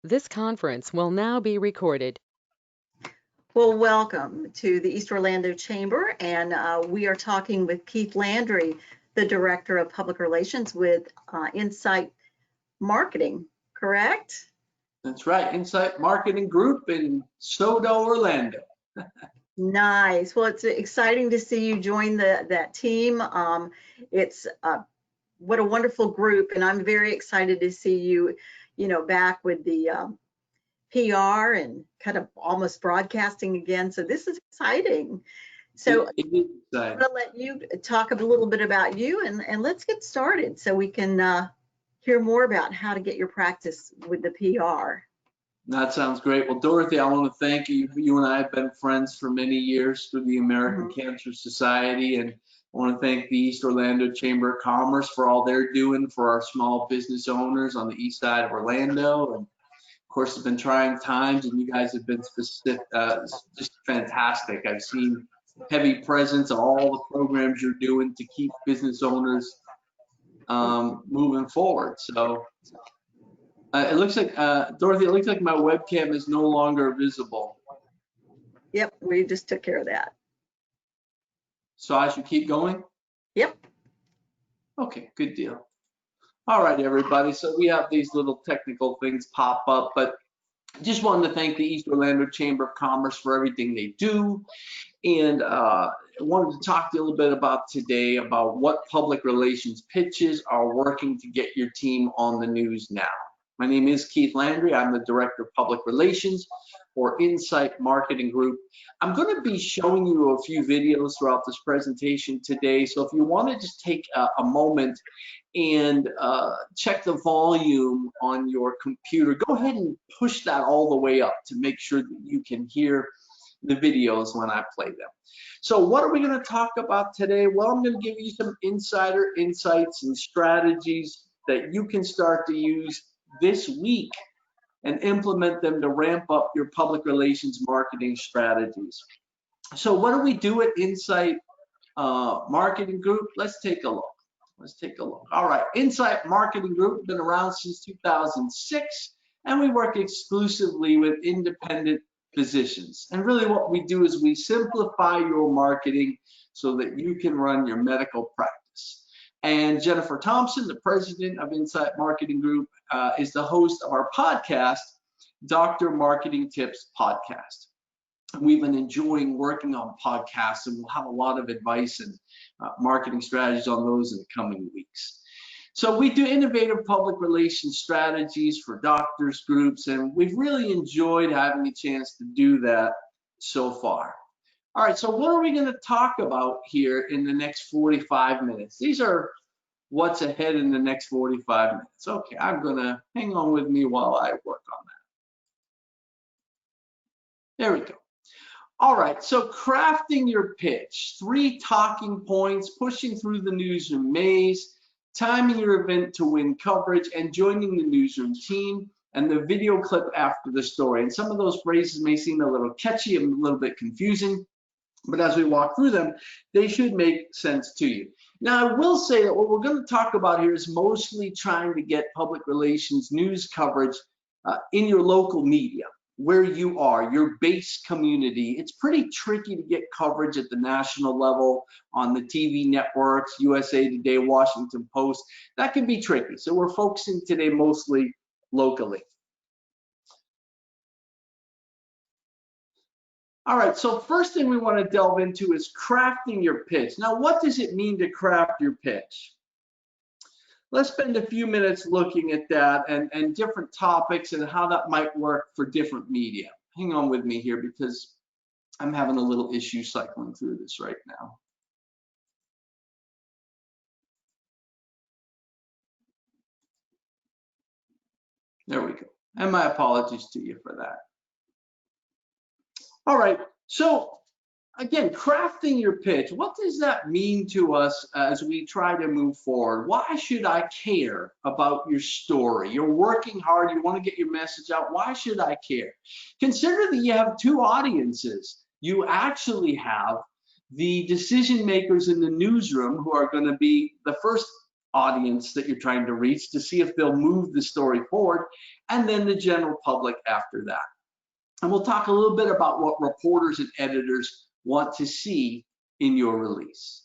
This conference will now be recorded. Well, welcome to the East Orlando Chamber, and we are talking with Keith Landry, the Director of Public Relations with Insight Marketing, correct? That's right, Insight Marketing Group in Sodo, Orlando. Nice. Well, it's exciting to see you join that team. It's what a wonderful group, and I'm very excited to see you, back with the PR and kind of almost broadcasting again. So this is exciting. So It is I'm exciting. going to let you talk a little bit about you and let's get started so we can hear more about how to get your practice with the PR. That sounds great. Well, Dorothy, I want to thank you. You and I have been friends for many years through the American Cancer Society, and I want to thank the East Orlando Chamber of Commerce for all they're doing for our small business owners on the east side of Orlando. And of course, it's been trying times, and you guys have been just fantastic. I've seen heavy presence of all the programs you're doing to keep business owners moving forward. So it looks like, Dorothy, it looks like my webcam is no longer visible. Yep, we just took care of that. So I should keep going? Yep. Okay, good deal. All right, everybody. So we have these little technical things pop up, but just wanted to thank the East Orlando Chamber of Commerce for everything they do. And I wanted to talk to you a little bit about today about what public relations pitches are working to get your team on the news now. My name is Keith Landry. I'm the Director of Public Relations for Insight Marketing Group. I'm going to be showing you a few videos throughout this presentation today. So if you want to just take a moment and check the volume on your computer, go ahead and push that all the way up to make sure that you can hear the videos when I play them. So what are we going to talk about today? Well, I'm going to give you some insider insights and strategies that you can start to use this week and implement them to ramp up your public relations marketing strategies. So what do we do at Insight Marketing Group? Let's take a look. All right, Insight Marketing Group has been around since 2006, and we work exclusively with independent physicians. And really what we do is we simplify your marketing so that you can run your medical practice. And Jennifer Thompson, the president of Insight Marketing Group, is the host of our podcast, Dr. Marketing Tips Podcast. We've been enjoying working on podcasts, and we'll have a lot of advice and marketing strategies on those in the coming weeks. So we do innovative public relations strategies for doctors groups, and we've really enjoyed having a chance to do that so far. All right, so what are we going to talk about here in the next 45 minutes? These are what's ahead in the next 45 minutes. Okay, I'm going to hang on with me while I work on that. There we go. All right, so crafting your pitch, 3 talking points, pushing through the newsroom maze, timing your event to win coverage, and joining the newsroom team, and the video clip after the story. And some of those phrases may seem a little catchy and a little bit confusing, but as we walk through them, they should make sense to you. Now, I will say that what we're going to talk about here is mostly trying to get public relations news coverage in your local media, where you are, your base community. It's pretty tricky to get coverage at the national level on the TV networks, USA Today, Washington Post. That can be tricky. So we're focusing today mostly locally. All right, so first thing we want to delve into is crafting your pitch. Now, what does it mean to craft your pitch? Let's spend a few minutes looking at that and different topics and how that might work for different media. Hang on with me here because I'm having a little issue cycling through this right now. There we go. And my apologies to you for that. All right, so again, crafting your pitch, what does that mean to us as we try to move forward? Why should I care about your story? You're working hard, you want to get your message out. Why should I care? Consider that you have 2 audiences. You actually have the decision makers in the newsroom who are going to be the first audience that you're trying to reach to see if they'll move the story forward, and then the general public after that. And we'll talk a little bit about what reporters and editors want to see in your release.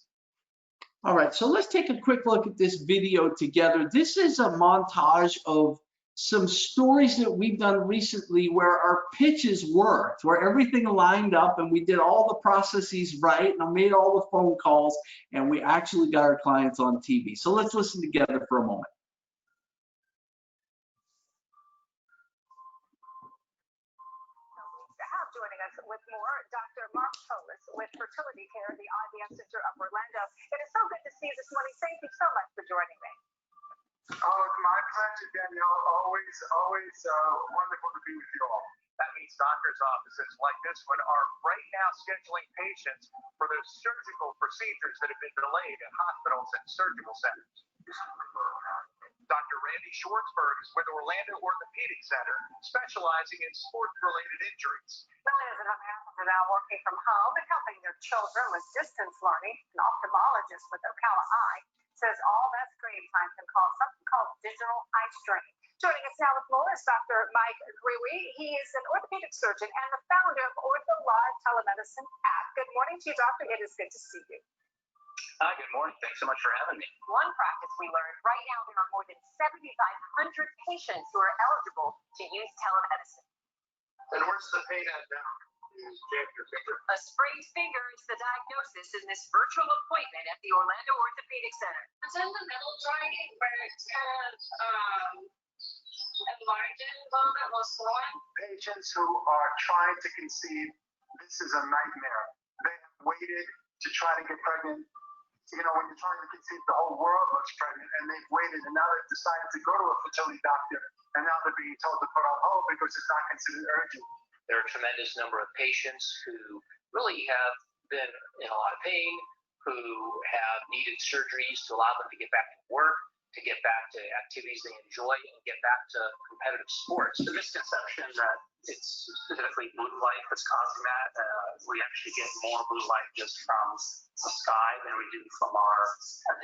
All right, so let's take a quick look at this video together. This is a montage of some stories that we've done recently where our pitches worked, where everything lined up and we did all the processes right and I made all the phone calls and we actually got our clients on TV. So let's listen together for a moment. Joining us with more, Dr. Mark Polis with Fertility Care at the IVF Center of Orlando. It is so good to see you this morning. Thank you so much for joining me. Oh, it's my pleasure, Danielle. Always wonderful to be with you all. That means doctors' offices like this one are right now scheduling patients for those surgical procedures that have been delayed at hospitals and surgical centers. Dr. Randy Schwartzberg is with Orlando Orthopedic Center, specializing in sports-related injuries. Millions of Americans are now working from home and helping their children with distance learning. An ophthalmologist with Ocala Eye says all that screen time can cause something called digital eye strain. Joining us now with more is Dr. Mike Grewe. He is an orthopedic surgeon and the founder of Ortho Live Telemedicine app. Good morning to you, doctor. It is good to see you. Hi, good morning. Thanks so much for having me. One practice we learned, right now there are more than 7,500 patients who are eligible to use telemedicine. And where's the pain at now? You jam your finger. A sprained finger is the diagnosis in this virtual appointment at the Orlando Orthopedic Center. It's in the middle joint where it's kind of enlarged a little bit, more swollen. Patients who are trying to conceive, this is a nightmare. They have waited to try to get pregnant. You know, when you're trying to conceive, the whole world looks pregnant, and they've waited, and now they've decided to go to a fertility doctor, and now they're being told to put on hold because it's not considered urgent. There are a tremendous number of patients who really have been in a lot of pain, who have needed surgeries to allow them to get back to work, to get back to activities they enjoy, and get back to competitive sports. The misconception that it's specifically blue light that's causing that. We actually get more blue light just from the sky than we do from our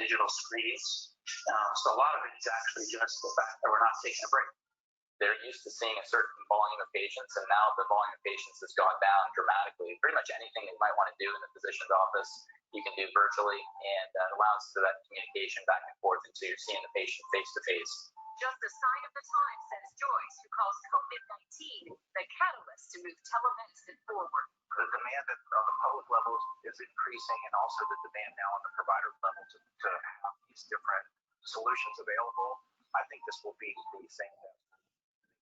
digital screens. So a lot of it is actually just the fact that we're not taking a break. They're used to seeing a certain volume of patients, and now the volume of patients has gone down dramatically. Pretty much anything you might want to do in the physician's office, you can do virtually, and allows for that communication back and forth until you're seeing the patient face to face. Just a sign of the time, says Joyce, who calls COVID-19 the catalyst to move telemedicine forward. The demand at the public level is increasing, and also the demand now on the provider level to have these different solutions available. I think this will be the thing that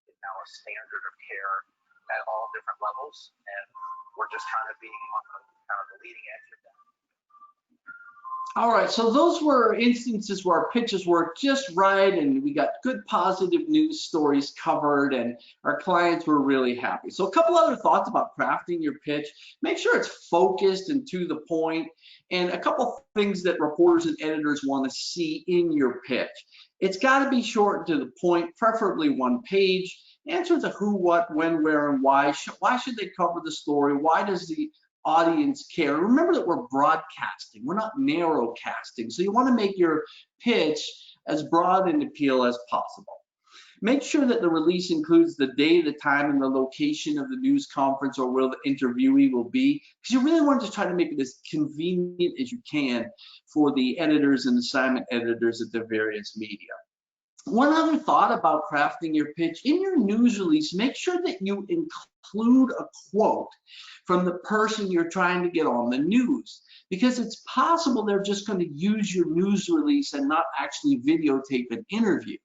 is now a standard of care at all different levels, and we're just trying to be on the leading edge of that. All right, so those were instances where our pitches worked just right and we got good positive news stories covered and our clients were really happy. So a couple other thoughts about crafting your pitch. Make sure it's focused and to the point, and a couple things that reporters and editors want to see in your pitch. It's got to be short and to the point, preferably one page. Answer the who, what, when, where, and why. Why should they cover the story? Why does the audience care? Remember that we're broadcasting, we're not narrowcasting. So you want to make your pitch as broad and appeal as possible. Make sure that the release includes the day, the time, and the location of the news conference or where the interviewee will be, because you really want to try to make it as convenient as you can for the editors and assignment editors at the various media. One other thought about crafting your pitch, in your news release, make sure that you include a quote from the person you're trying to get on the news, because it's possible they're just going to use your news release and not actually videotape an interview.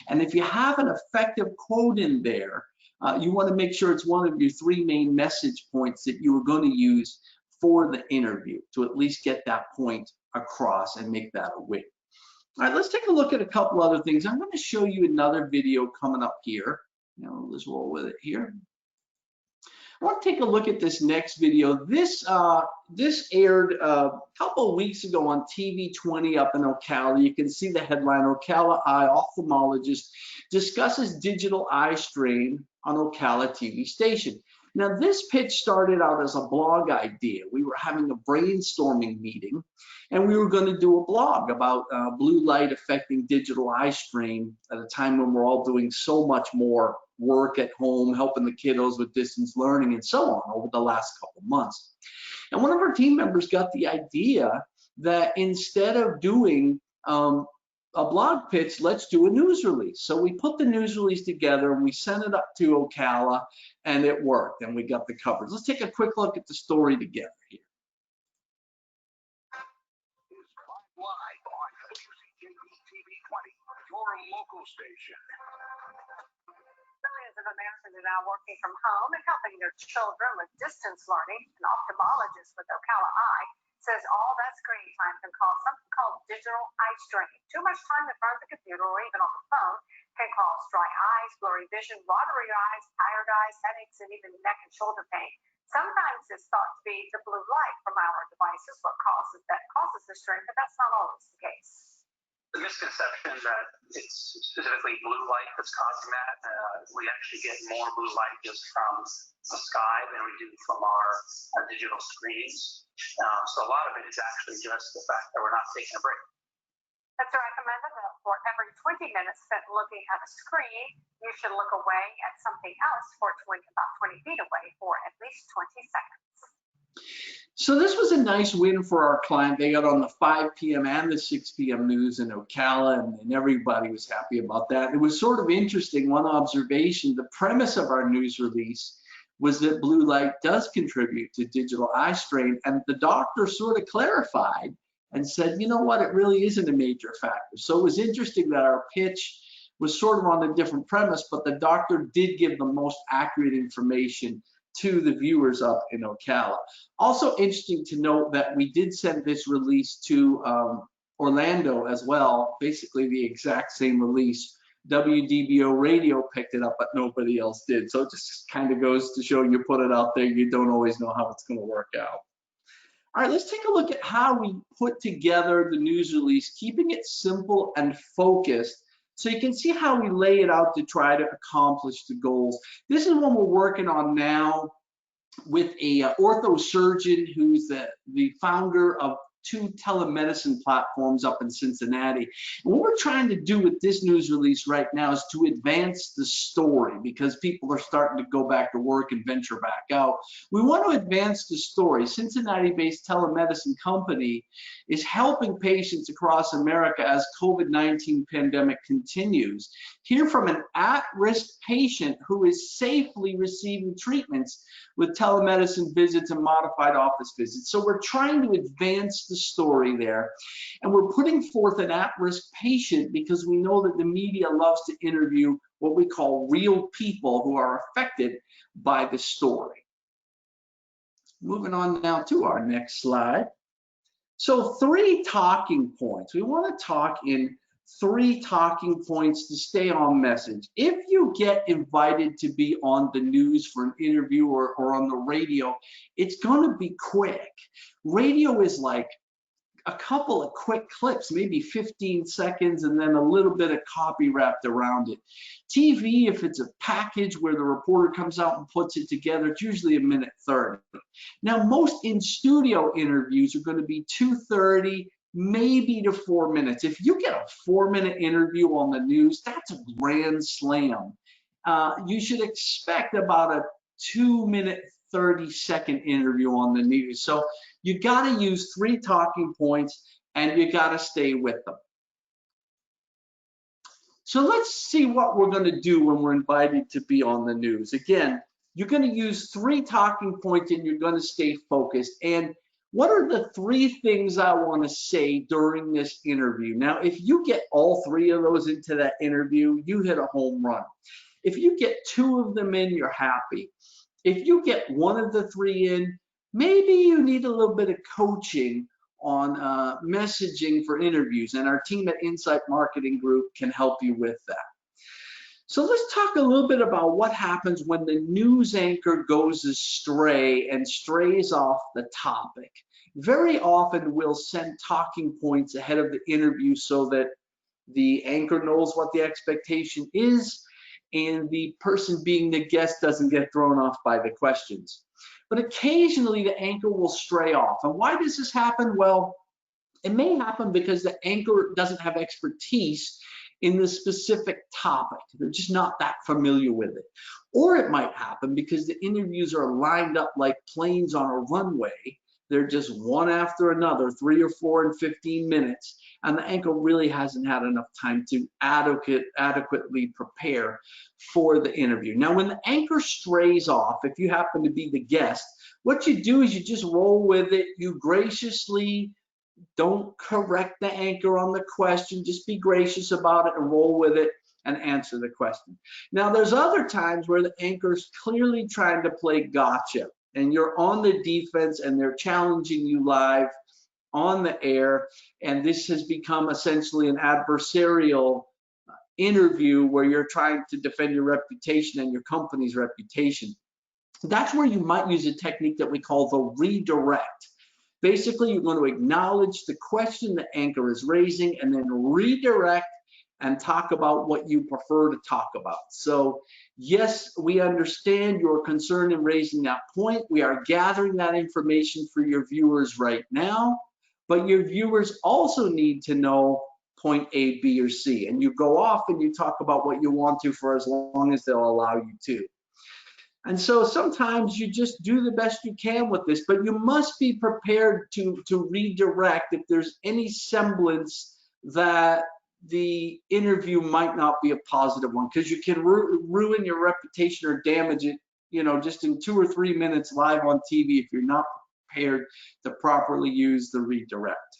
And if you have an effective quote in there, you want to make sure it's one of your three main message points that you are going to use for the interview to at least get that point across and make that a win. All right, let's take a look at a couple other things. I'm going to show you another video coming up here. Now, let's roll with it here. I want to take a look at this next video. This aired a couple of weeks ago on TV 20 up in Ocala. You can see the headline, Ocala Eye Ophthalmologist Discusses Digital Eye Strain on Ocala TV Station. Now, this pitch started out as a blog idea. We were having a brainstorming meeting, and we were going to do a blog about blue light affecting digital eye strain at a time when we're all doing so much more work at home, helping the kiddos with distance learning and so on over the last couple months. And one of our team members got the idea that instead of doing a blog pitch, let's do a news release. So we put the news release together and we sent it up to Ocala, and it worked, and we got the coverage. Let's take a quick look at the story together here. Live on WCJB TV 20, your local station. Millions of Americans are now working from home and helping their children with distance learning. An ophthalmologist with Ocala Eye says all that screen time can cause something called digital eye strain. Too much time in front of the computer or even on the phone can cause dry eyes, blurry vision, watery eyes, tired eyes, headaches, and even neck and shoulder pain. Sometimes it's thought to be the blue light from our devices what causes the strain, but that's not always the case. The misconception that it's specifically blue light that's causing that. We actually get more blue light just from the sky than we do from our digital screens. So a lot of it is actually just the fact that we're not taking a break. It's recommended that for every 20 minutes spent looking at a screen, you should look away at something else for about 20 feet away for at least 20 seconds. So this was a nice win for our client. They got on the 5 p.m. and the 6 p.m. news in Ocala, and everybody was happy about that. It was sort of interesting. One observation, the premise of our news release was that blue light does contribute to digital eye strain, and the doctor sort of clarified and said, you know what, it really isn't a major factor. So it was interesting that our pitch was sort of on a different premise, but the doctor did give the most accurate information to the viewers up in Ocala. Also interesting to note that we did send this release to Orlando as well, basically the exact same release. WDBO radio picked it up, but nobody else did. So it just kind of goes to show you put it out there, you don't always know how it's going to work out. All right, let's take a look at how we put together the news release, keeping it simple and focused, so you can see how we lay it out to try to accomplish the goals. This is one we're working on now with a ortho surgeon who's the founder of 2 telemedicine platforms up in Cincinnati. And what we're trying to do with this news release right now is to advance the story, because people are starting to go back to work and venture back out. We want to advance the story. Cincinnati-based telemedicine company is helping patients across America as COVID-19 pandemic continues. Hear from an at-risk patient who is safely receiving treatments with telemedicine visits and modified office visits. So we're trying to advance the story there, and we're putting forth an at-risk patient because we know that the media loves to interview what we call real people who are affected by the story. Moving on now to our next slide. So 3 talking points. We want to talk in 3 talking points to stay on message. If you get invited to be on the news for an interview or on the radio, it's going to be quick. Radio is like a couple of quick clips, maybe 15 seconds, and then a little bit of copy wrapped around it. TV, if it's a package where the reporter comes out and puts it together, it's usually 1:30. Now, most in-studio interviews are going to be 2:30, maybe to 4 minutes. If you get a 4-minute interview on the news, that's a grand slam. You should expect about a 2-minute, 30-second interview on the news. So you got to use 3 talking points, and you got to stay with them. So let's see what we're going to do when we're invited to be on the news. Again, you're going to use 3 talking points, and you're going to stay focused. And what are the 3 things I want to say during this interview? Now, if you get all 3 of those into that interview, you hit a home run. If you get 2 of them in, you're happy. If you get 1 of the 3 in, maybe you need a little bit of coaching on messaging for interviews, and our team at Insight Marketing Group can help you with that. So let's talk a little bit about what happens when the news anchor goes astray and strays off the topic. Very often we'll send talking points ahead of the interview so that the anchor knows what the expectation is, and the person being the guest doesn't get thrown off by the questions. But occasionally the anchor will stray off. And why does this happen? Well, it may happen because the anchor doesn't have expertise in the specific topic. They're just not that familiar with it. Or it might happen because the interviews are lined up like planes on a runway. They're just one after another, 3 or 4 and 15 minutes, and the anchor really hasn't had enough time to adequately prepare for the interview. Now, when the anchor strays off, if you happen to be the guest, what you do is you just roll with it. You graciously don't correct the anchor on the question. Just be gracious about it and roll with it and answer the question. Now, there's other times where the anchor's clearly trying to play gotcha, and you're on the defense and they're challenging you live on the air, and this has become essentially an adversarial interview where you're trying to defend your reputation and your company's reputation. That's where you might use a technique that we call the redirect. Basically, you're going to acknowledge the question the anchor is raising and then redirect and talk about what you prefer to talk about. So yes, we understand your concern in raising that point. We are gathering that information for your viewers right now, but your viewers also need to know point A, B, or C. And you go off and you talk about what you want to for as long as they'll allow you to. And so sometimes you just do the best you can with this, but you must be prepared to redirect if there's any semblance that the interview might not be a positive one, because you can ruin your reputation or damage it, just in 2 or 3 minutes live on TV if you're not prepared to properly use the redirect.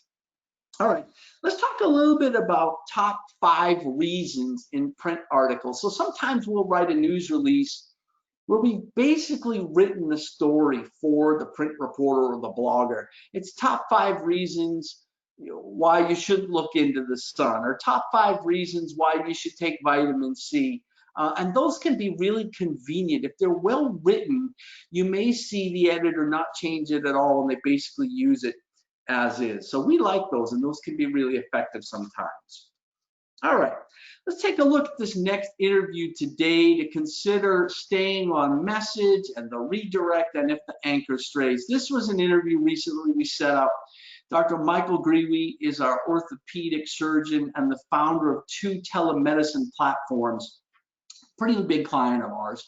All right, let's talk a little bit about top 5 reasons in print articles. So sometimes we'll write a news release where we've basically written the story for the print reporter or the blogger. It's top 5 reasons why you should look into the sun, or top 5 reasons why you should take vitamin C. And those can be really convenient. If they're well written, you may see the editor not change it at all and they basically use it as is. So we like those, and those can be really effective sometimes. All right, let's take a look at this next interview today to consider staying on message and the redirect and if the anchor strays. This was an interview recently we set up. Dr. Michael Grewe is our orthopedic surgeon and the founder of 2 telemedicine platforms, pretty big client of ours.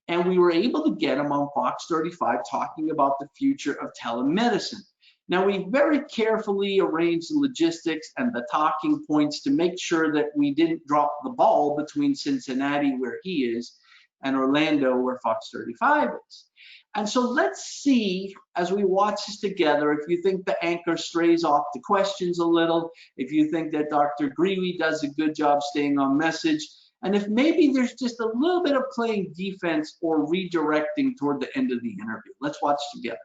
And we were able to get him on Fox 35 talking about the future of telemedicine. Now, we very carefully arranged the logistics and the talking points to make sure that we didn't drop the ball between Cincinnati, where he is, and Orlando, where Fox 35 is. And so let's see, as we watch this together, if you think the anchor strays off the questions a little, if you think that Dr. Grewe does a good job staying on message, and if maybe there's just a little bit of playing defense or redirecting toward the end of the interview. Let's watch together.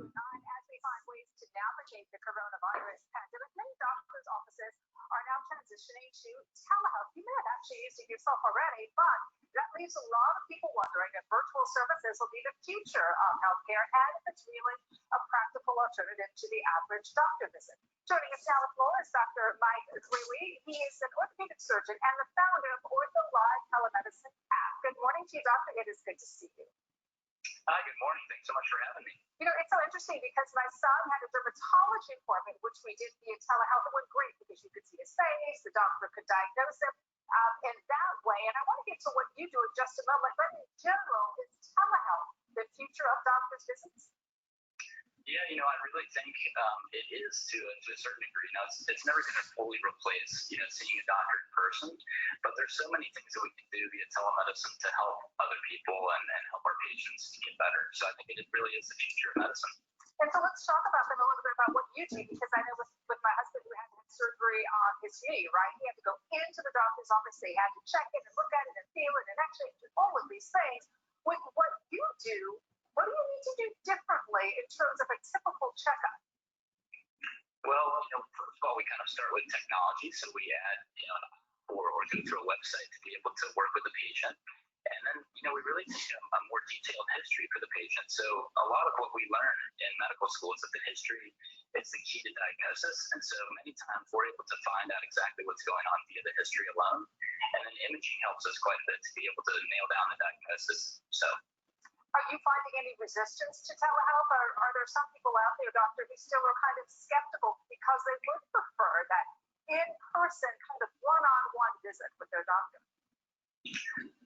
As we find ways to navigate the coronavirus pandemic, many doctors' offices are now transitioning to telehealth. You may have actually used it yourself already, but that leaves a lot of people wondering if virtual services will be the future of healthcare and if it's really a practical alternative to the average doctor visit. Joining us now on the floor is Dr. Mike Grewe. He is an orthopedic surgeon and the founder of Ortho Live Telemedicine app. Good morning to you, doctor. It is good to see you. Hi, good morning. Thanks so much for having me. It's so interesting because my son had a dermatology appointment, which we did via telehealth. It went great because you could see his face, the doctor could diagnose him in that way. And I want to get to what you do in just a moment. But in general, is telehealth the future of doctors' visits? Yeah, I really think it is to a certain degree. Now, it's never going to fully replace, seeing a doctor in person, but there's so many things that we can do via telemedicine to help other people and help our patients to get better. So I think it really is the future of medicine. And so let's talk about them a little bit about what you do, because I know with my husband who had surgery on his knee, right? He had to go into the doctor's office. They had to check it and look at it and feel it and actually do all of these things. With what you do, what do you need to do differently in terms of a typical checkup? Well, first of all, we kind of start with technology. So we add, or go through a website to be able to work with the patient. And then, we really take a more detailed history for the patient. So a lot of what we learn in medical school is that the history It's the key to diagnosis, and so many times we're able to find out exactly what's going on via the history alone, and then imaging helps us quite a bit to be able to nail down the diagnosis. So. Are you finding any resistance to telehealth, or are there some people out there, doctor, who still are kind of skeptical because they would prefer that in-person kind of one-on-one visit with their doctor?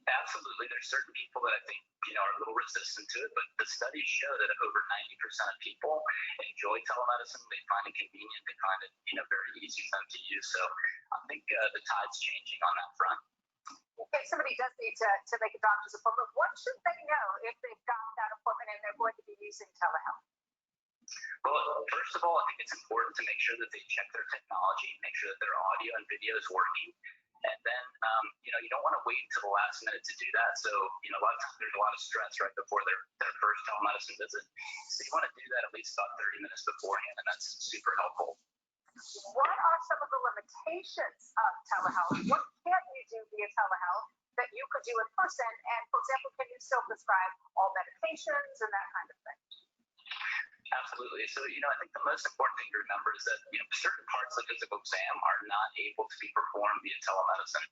Absolutely. There's certain people that I think, are a little resistant to it, but the studies show that over 90% of people enjoy telemedicine. They find it convenient. They find it, very easy for them to use. So I think the tide's changing on that front. If somebody does need to make a doctor's appointment, what should they know if they've got that appointment and they're going to be using telehealth? Well, first of all, I think it's important to make sure that they check their technology, make sure that their audio and video is working. And then, you don't want to wait until the last minute to do that. So, a lot of times there's a lot of stress right before their first telemedicine visit. So you want to do that at least about 30 minutes beforehand, and that's super helpful. What are some of the limitations of telehealth? What can't you do via telehealth that you could do in person? And for example, can you still prescribe all medications and that kind of thing? Absolutely. So, I think the most important thing to remember is that, certain parts of the physical exam are not able to be performed via telemedicine.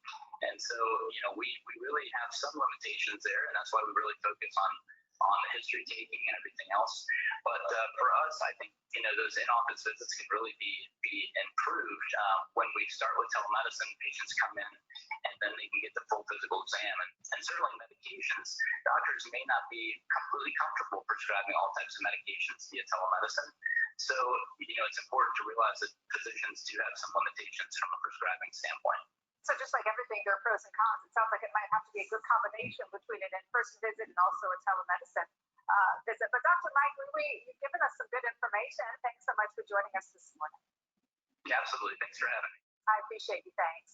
And so, we really have some limitations there, and that's why we really focus on the history taking and everything else. But for us, I think, those in-office visits can really be improved when we start with telemedicine. Patients come in, and then they can get the full physical exam. And certainly medications, doctors may not be completely comfortable prescribing all types of medications via telemedicine. So, it's important to realize that physicians do have some limitations from a prescribing standpoint. So just like everything, there are pros and cons. It sounds like it might have to be a good combination between an in-person visit and also a telemedicine visit. But Dr. Mike, you've given us some good information. Thanks so much for joining us this morning. Yeah, absolutely. Thanks for having me. I appreciate you. Thanks.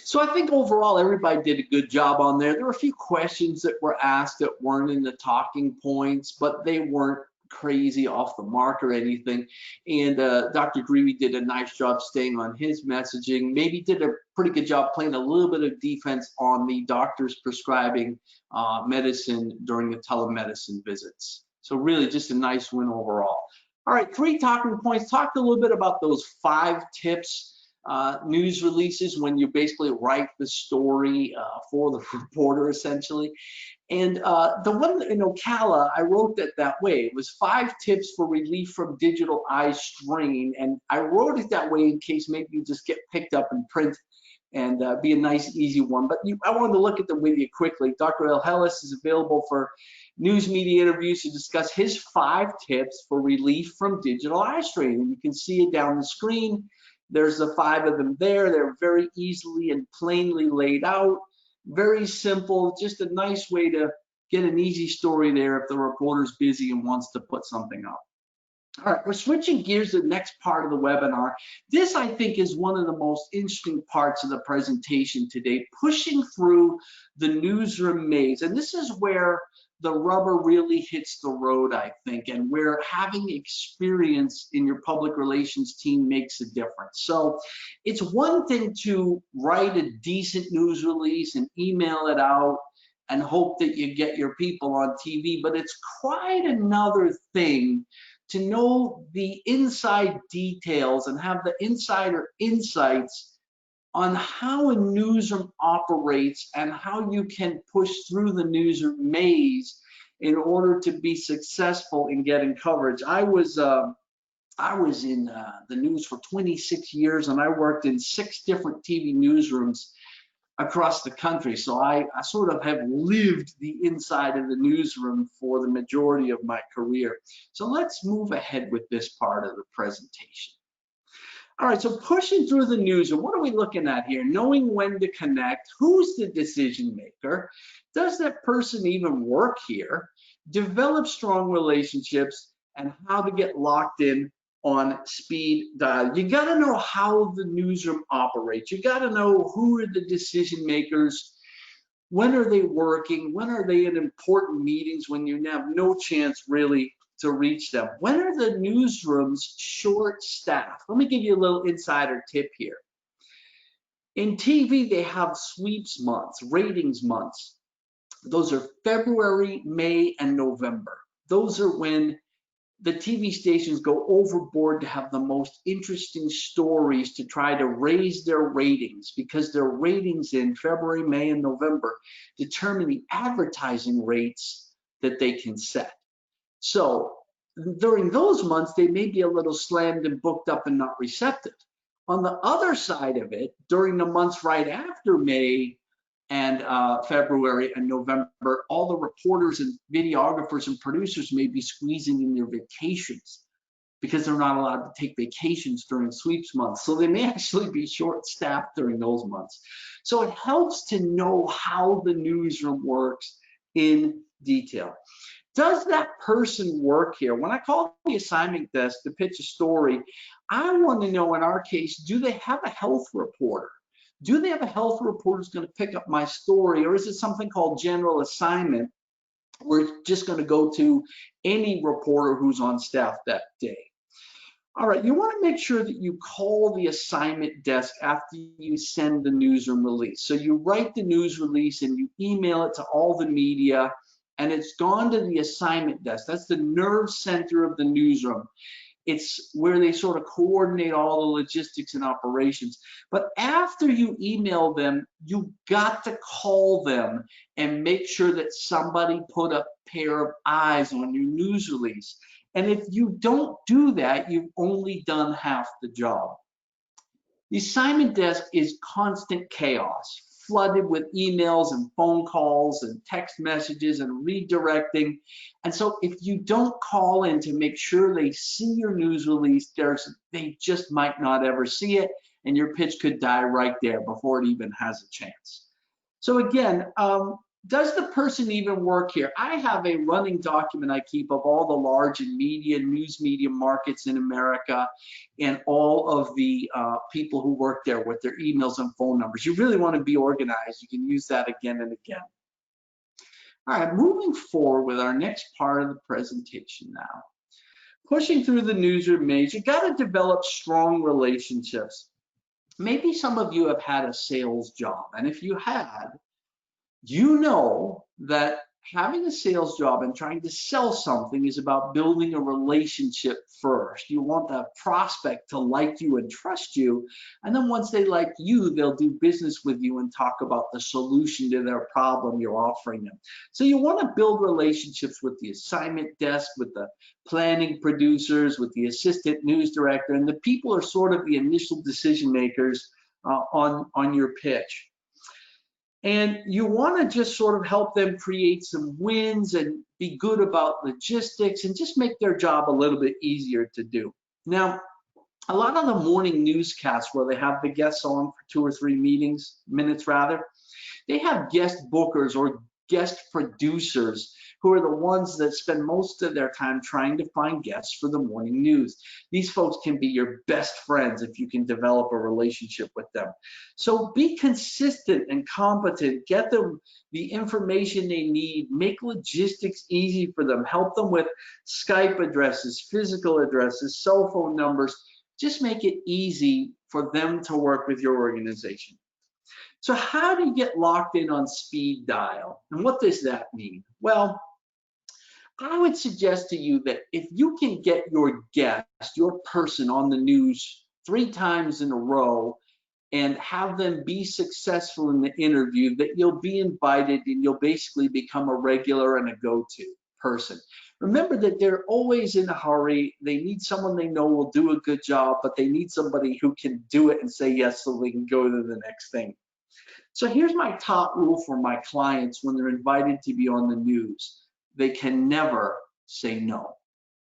So I think overall everybody did a good job on there. There were a few questions that were asked that weren't in the talking points, but they weren't crazy off the mark or anything. And Dr. Greavy did a nice job staying on his messaging, maybe did a pretty good job playing a little bit of defense on the doctors prescribing medicine during the telemedicine visits. So really just a nice win overall. All right, 3 talking points. Talked a little bit about those 5 tips, news releases when you basically write the story for the reporter essentially. And the one in Ocala, I wrote it that way. It was 5 tips for relief from digital eye strain. And I wrote it that way in case maybe you just get picked up in print and be a nice, easy one. But I wanted to look at them with you quickly. Dr. El Hellis is available for news media interviews to discuss his 5 tips for relief from digital eye strain. And you can see it down the screen. There's the 5 of them there. They're very easily and plainly laid out. Very simple, just a nice way to get an easy story there if the reporter's busy and wants to put something up. All right, we're switching gears to the next part of the webinar. This, I think, is one of the most interesting parts of the presentation today, pushing through the newsroom maze. And this is where the rubber really hits the road, I think, and where having experience in your public relations team makes a difference. So it's one thing to write a decent news release and email it out and hope that you get your people on TV, but it's quite another thing to know the inside details and have the insider insights on how a newsroom operates and how you can push through the newsroom maze in order to be successful in getting coverage. I was in the news for 26 years, and I worked in 6 different TV newsrooms across the country. So I sort of have lived the inside of the newsroom for the majority of my career. So let's move ahead with this part of the presentation. All right, so pushing through the newsroom, what are we looking at here? Knowing when to connect, who's the decision maker? Does that person even work here? Develop strong relationships and how to get locked in on speed dial. You gotta know how the newsroom operates. You gotta know who are the decision makers, when are they working, when are they in important meetings when you have no chance really to reach them. When are the newsrooms short staffed? Let me give you a little insider tip here. In TV, they have sweeps months, ratings months. Those are February, May, and November. Those are when the TV stations go overboard to have the most interesting stories to try to raise their ratings, because their ratings in February, May, and November determine the advertising rates that they can set. So during those months, they may be a little slammed and booked up and not receptive. On the other side of it, during the months right after May and February and November, all the reporters and videographers and producers may be squeezing in their vacations because they're not allowed to take vacations during sweeps months. So they may actually be short-staffed during those months. So it helps to know how the newsroom works in detail. Does that person work here? When I call the assignment desk to pitch a story, I want to know, in our case, do they have a health reporter? Do they have a health reporter who's going to pick up my story, or is it something called general assignment? We're just going to go to any reporter who's on staff that day. All right, you want to make sure that you call the assignment desk after you send the newsroom release. So you write the news release and you email it to all the media, and it's gone to the assignment desk. That's the nerve center of the newsroom. It's where they sort of coordinate all the logistics and operations. But after you email them, you got to call them and make sure that somebody put a pair of eyes on your news release. And if you don't do that, you've only done half the job. The assignment desk is constant chaos, flooded with emails and phone calls and text messages and redirecting. And so if you don't call in to make sure they see your news release, they just might not ever see it, and your pitch could die right there before it even has a chance. So again, does the person even work here? I have a running document I keep of all the large and news media markets in America, and all of the people who work there with their emails and phone numbers. You really want to be organized. You can use that again and again. All right, moving forward with our next part of the presentation now. Pushing through the newsroom maze, you got to develop strong relationships. Maybe some of you have had a sales job, and if you had, you know that having a sales job and trying to sell something is about building a relationship first. You want the prospect to like you and trust you, and then once they like you, they'll do business with you and talk about the solution to their problem you're offering them. So you want to build relationships with the assignment desk, with the planning producers, with the assistant news director, and the people are sort of the initial decision makers on your pitch. And you want to just sort of help them create some wins and be good about logistics and just make their job a little bit easier to do. Now, a lot of the morning newscasts where they have the guests on for 2 or 3 minutes, they have guest bookers or guest producers who are the ones that spend most of their time trying to find guests for the morning news. These folks can be your best friends if you can develop a relationship with them. So be consistent and competent, get them the information they need, make logistics easy for them, help them with Skype addresses, physical addresses, cell phone numbers. Just make it easy for them to work with your organization. So how do you get locked in on speed dial? And what does that mean? Well, I would suggest to you that if you can get your guest, your person on the news 3 times in a row and have them be successful in the interview, that you'll be invited and you'll basically become a regular and a go-to person. Remember that they're always in a hurry. They need someone they know will do a good job, but they need somebody who can do it and say yes so they can go to the next thing. So here's my top rule for my clients when they're invited to be on the news. They can never say no.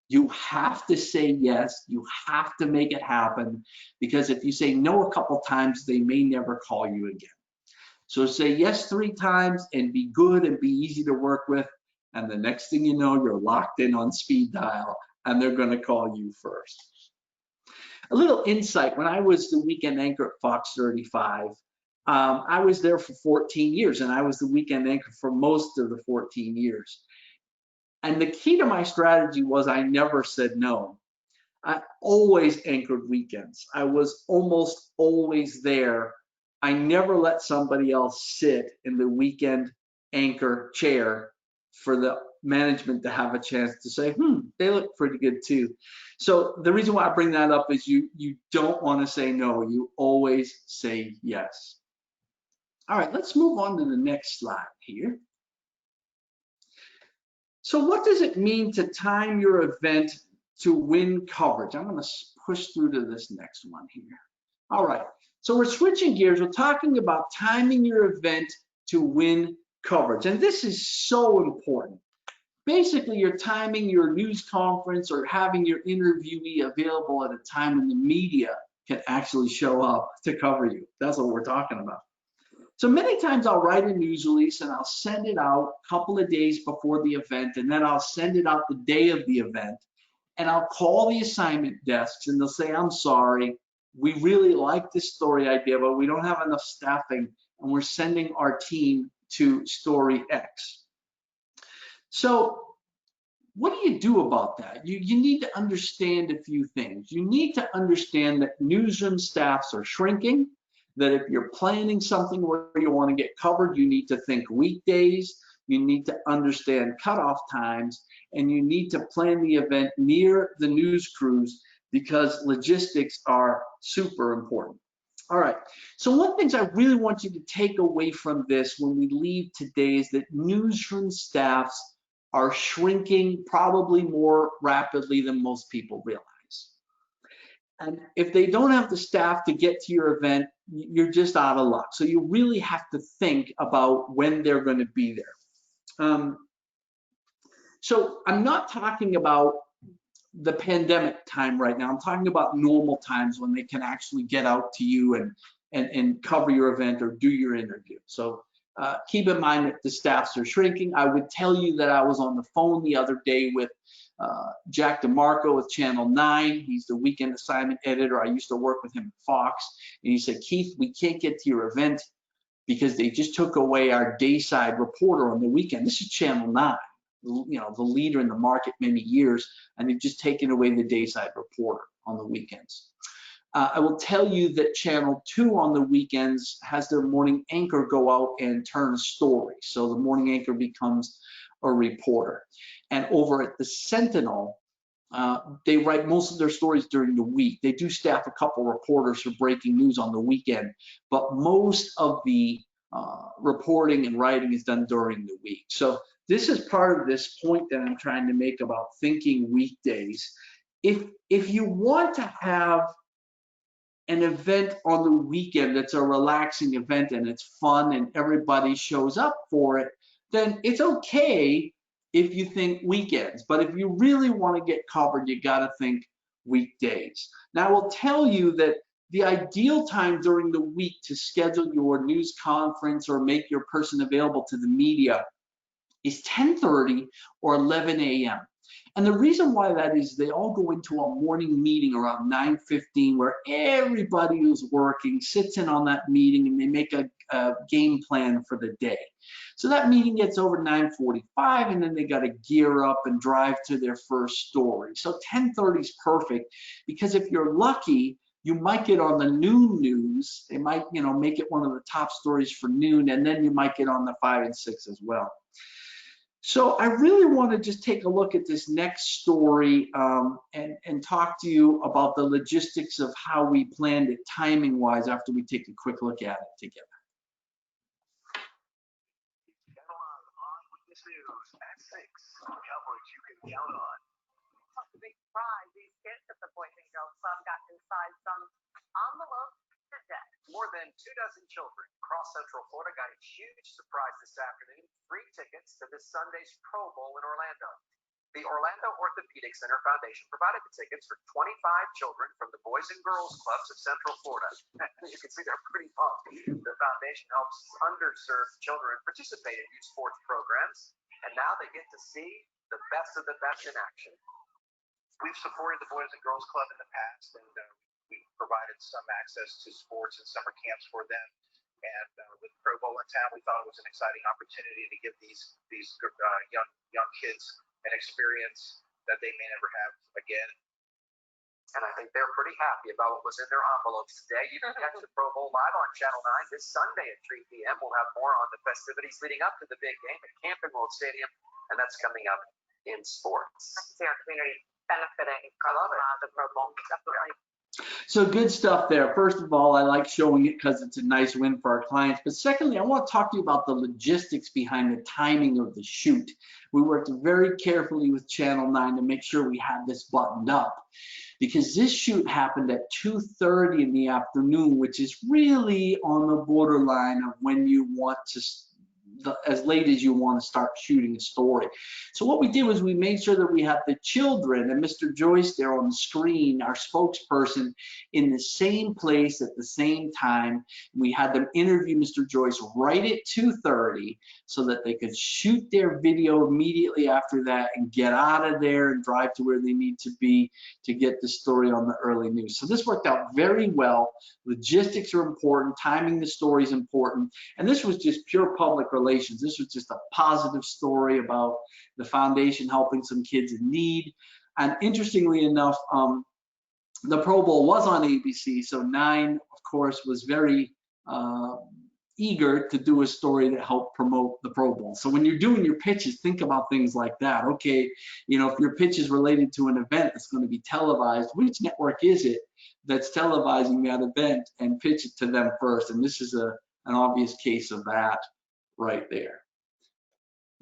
You have to say yes. You have to make it happen, because if you say no a couple times, they may never call you again. So say yes 3 times and be good and be easy to work with. And the next thing you know, you're locked in on speed dial and they're going to call you first. A little insight: when I was the weekend anchor at Fox 35, I was there for 14 years and I was the weekend anchor for most of the 14 years. And the key to my strategy was I never said no. I always anchored weekends. I was almost always there. I never let somebody else sit in the weekend anchor chair for the management to have a chance to say, they look pretty good too. So the reason why I bring that up is you don't want to say no. You always say yes. All right, let's move on to the next slide here. So what does it mean to time your event to win coverage? I'm going to push through to this next one here. All right, so we're switching gears. We're talking about timing your event to win coverage. And this is so important. Basically, you're timing your news conference or having your interviewee available at a time when the media can actually show up to cover you. That's what we're talking about. So many times I'll write a news release and I'll send it out a couple of days before the event, and then I'll send it out the day of the event, and I'll call the assignment desks and they'll say, I'm sorry, we really like this story idea, but we don't have enough staffing and we're sending our team to story X. So what do you do about that? You need to understand a few things. You need to understand that newsroom staffs are shrinking, that if you're planning something where you want to get covered, you need to think weekdays, you need to understand cutoff times, and you need to plan the event near the news crews because logistics are super important. All right, so one of the things I really want you to take away from this when we leave today is that newsroom staffs are shrinking probably more rapidly than most people realize. And if they don't have the staff to get to your event, you're just out of luck. So you really have to think about when they're going to be there. So I'm not talking about the pandemic time right now. I'm talking about normal times when they can actually get out to you and cover your event or do your interview. So keep in mind that the staffs are shrinking. I would tell you that I was on the phone the other day with Jack DeMarco with Channel 9. He's the weekend assignment editor. I used to work with him at Fox. And he said, Keith, we can't get to your event because they just took away our dayside reporter on the weekend. This is Channel 9, you know, the leader in the market many years, and they've just taken away the dayside reporter on the weekends. I will tell you that Channel 2 on the weekends has their morning anchor go out and turn a story. So the morning anchor becomes a reporter. And over at the Sentinel, they write most of their stories during the week. They do staff a couple reporters for breaking news on the weekend, but most of the reporting and writing is done during the week. So this is part of this point that I'm trying to make about thinking weekdays. If you want to have an event on the weekend that's a relaxing event and it's fun and everybody shows up for it, then it's okay if you think weekends. But if you really want to get covered, you got to think weekdays. Now, I will tell you that the ideal time during the week to schedule your news conference or make your person available to the media is 10:30 or 11 a.m. And the reason why that is, they all go into a morning meeting around 9:15 where everybody who's working sits in on that meeting and they make a game plan for the day. So that meeting gets over 9:45 and then they got to gear up and drive to their first story. So 10:30 is perfect because if you're lucky, you might get on the noon news. They might, you know, make it one of the top stories for noon, and then you might get on the 5 and 6 as well. So I really want to just take a look at this next story and talk to you about the logistics of how we planned it timing-wise after we take a quick look at it together. Eyewitness News at 6. Coverage you can count on. A big surprise, these kids at the Boys and Girls Club got inside some envelopes today. More than 24 children across Central Florida got a huge surprise this afternoon. Free tickets to this Sunday's Pro Bowl in Orlando. The Orlando Orthopedic Center Foundation provided the tickets for 25 children from the Boys and Girls Clubs of Central Florida. You can see they're pretty pumped. The foundation helps underserved children participate in youth sports programs, and now they get to see the best of the best in action. We've supported the Boys and Girls Club in the past, and we provided some access to sports and summer camps for them. And with Pro Bowl in town, we thought it was an exciting opportunity to give these young kids an experience that they may never have again. And I think they're pretty happy about what was in their envelopes today. You can catch the Pro Bowl live on Channel 9 this Sunday at 3 p.m. We'll have more on the festivities leading up to the big game at Camping World Stadium, and that's coming up in sports. I can see our community benefiting from the Pro Bowl, definitely. So good stuff there. First of all, I like showing it because it's a nice win for our clients. But secondly, I want to talk to you about the logistics behind the timing of the shoot. We worked very carefully with Channel 9 to make sure we had this buttoned up, because this shoot happened at 2:30 in the afternoon, which is really on the borderline of when you want to, as late as you want to start shooting a story. So what we did was we made sure that we had the children and Mr. Joyce there on the screen, our spokesperson, in the same place at the same time. We had them interview Mr. Joyce right at 2:30 so that they could shoot their video immediately after that and get out of there and drive to where they need to be to get the story on the early news. So this worked out very well. Logistics are important, timing the story is important, and this was just pure public relations. This was just a positive story about the foundation helping some kids in need. And interestingly enough, the Pro Bowl was on ABC, so 9, of course, was very eager to do a story that helped promote the Pro Bowl. So when you're doing your pitches, think about things like that. Okay, you know, if your pitch is related to an event that's going to be televised, which network is it that's televising that event, and pitch it to them first? And this is an obvious case of that right there.